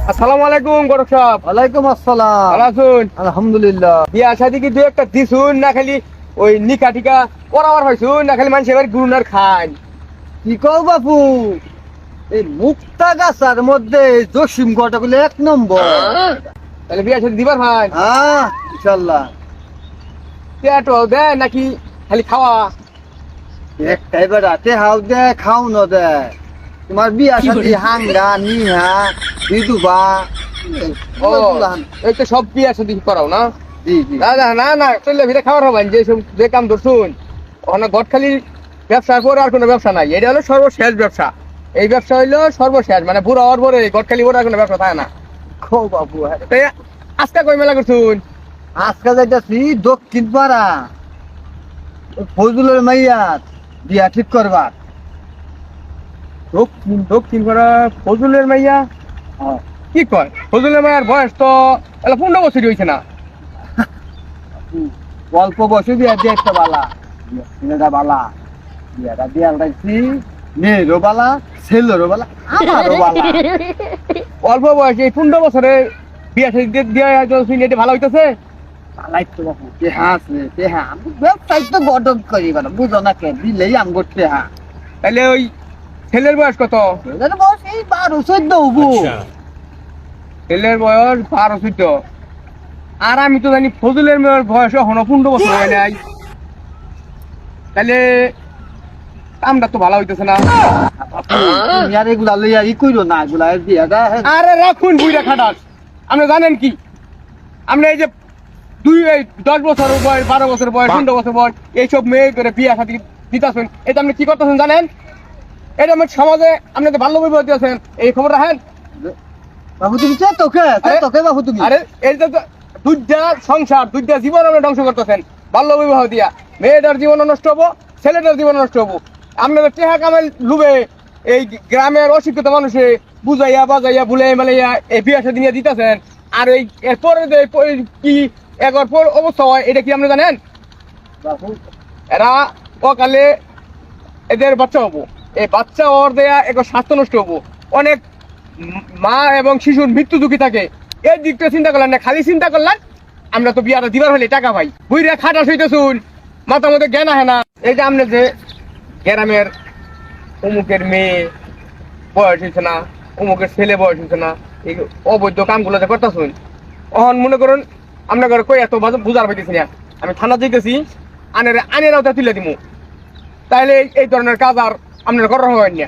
আসসালামু আলাইকুম গরক সাহেব। ওয়ালাইকুম আসসালাম। ভালো আছেন? আলহামদুলিল্লাহ। বিয়া শাদি কি দু একটা দিছুন না খালি ওই নিকা টিকা করাবার হইছুন না খালি মানুষ এবার গুনার খান? কি কও বাপু, এই মুক্তা গাছার মধ্যে জসিম গটাগুলো এক নম্বর। তাহলে বিয়া শাদি দিবার ভাই হ্যাঁ ইনশাল্লাহ। পেটও দেয় নাকি খালি খাওয়া? একটাই বেড়াতে হাও দে খাও ন দে। তোমার বিয়া সাথে হাঙ্গা নিহা বিধুবা ও এই তো সব বিয়া শাদি করাও না? জি জি। না না না না চললে ভিতরে খাবার হবেন যে সব যে কাম ধরছুন ওখানে গট খালি ব্যবসার পরে আর কোনো ব্যবসা নাই। এটা হলো সর্বশেষ ব্যবসা। এই ব্যবসা হইলো সর্বশেষ, মানে বুড়া হওয়ার পরে গট খালি ওর আর কোনো ব্যবসা থাকে না। খো বাপু, তাই আজকে কই মেলা করছুন? আজকে যাইতাছি দক্ষিণ পাড়া ফজলের মাইয়াত বিয়া ঠিক করবার। দক্ষিণ দক্ষিণ পাড়া ফজলের মাইয়া? কি কয় ফজলের মাইয়ার বয়স তো 15 বছরই হয়েছে না? অল্প বয়সে বিয়া দিয়ে একটা বালা ছেলেটা বালা বিয়াটা দিয়ে রাখছি। মেয়েরও বালা ছেলেরও বালা আমারও বালা। অল্প বয়সে 15 বছরে বিয়া শাদী দিয়ে এটা ভালো হইতেছে? বালাই তো বাপু তেহা আছে তেহা। আমি ব্যবসায় তো গঠন করি বালা, বুঝো না কে দিলেই আম করতে হা। তাহলে ওই ছেলের বয়স কত? ছেলের বয়স এই 12-14 হবো। ছেলের বয়স 12-14। আর আমি তো জানি ফজলের মেয়ের বয়স এখনো 15 বছর হয় নাই। তাহলে কামটা তো ভালো হইতেছে না। তুমি আর এগুলা লইয়া ই কইরো না, এগুলা বিয়াটা আরে রাখুন বুইরা খাটাস। আপনি জানেন কি, আপনি এই যে 10 বছর বয়স, 12 বছর বয়স, 15 বছর বয়স এইসব মেয়ে করে বিয়া শাদী দিতেছেন, এটা আপনি কি করতেছেন জানেন? এটা আমার সমাজে আপনি তো বাল্য বিবাহ দিয়েছেন, এই খবর রাখেন। বাবু তুমি তোকে তোকে বাবু তুমি। আরে এই যে দুইটা সংসার, দুইটা জীবন আপনি ধ্বংস করতেছেন বাল্য বিবাহ দিয়া। মেয়েটার জীবন নষ্ট হবো, ছেলেটার জীবন নষ্ট হবো। আপনাদের টেহা কামাই লুবে এই গ্রামের অশিক্ষিত মানুষে বুঝাইয়া বাজাইয়া বুলাই মালাইয়া এই বিয়া শাদী নিয়ে দিতেছেন। আর এই এরপরে যে কি একর পর অবস্থা হয় এটা কি আপনি জানেন? বাবু এরা অকালে এদের বাচ্চা হবো, এই বাচ্চা ওর দেয়া একবার স্বাস্থ্য নষ্ট হবো। অনেক মা এবং শিশুর মৃত্যু ঝুঁকি থাকে। এই দিকটা চিন্তা করলেন না, খালি চিন্তা করলেন আমরা তো বিয়াটা দিবার হলে টাকা পাই। বুইরা খাটা শুইতে শুন, মাথার মধ্যে জ্ঞান আহে না। এই যে আপনি যে গ্রামের অমুকের মেয়ে বয়স হয়েছে না, অমুকের ছেলে বয়স হয়েছে না, এই অবৈধ কামগুলো যে করতেছুন, অহন মনে করুন আপনার ঘরে কই এত বুঝার পাইতেছি না। আমি থানা যেতেছি, আনেরাও তা তুলে দিমু। তাইলে এই ধরনের কাজ আর আপনার করা হয় না।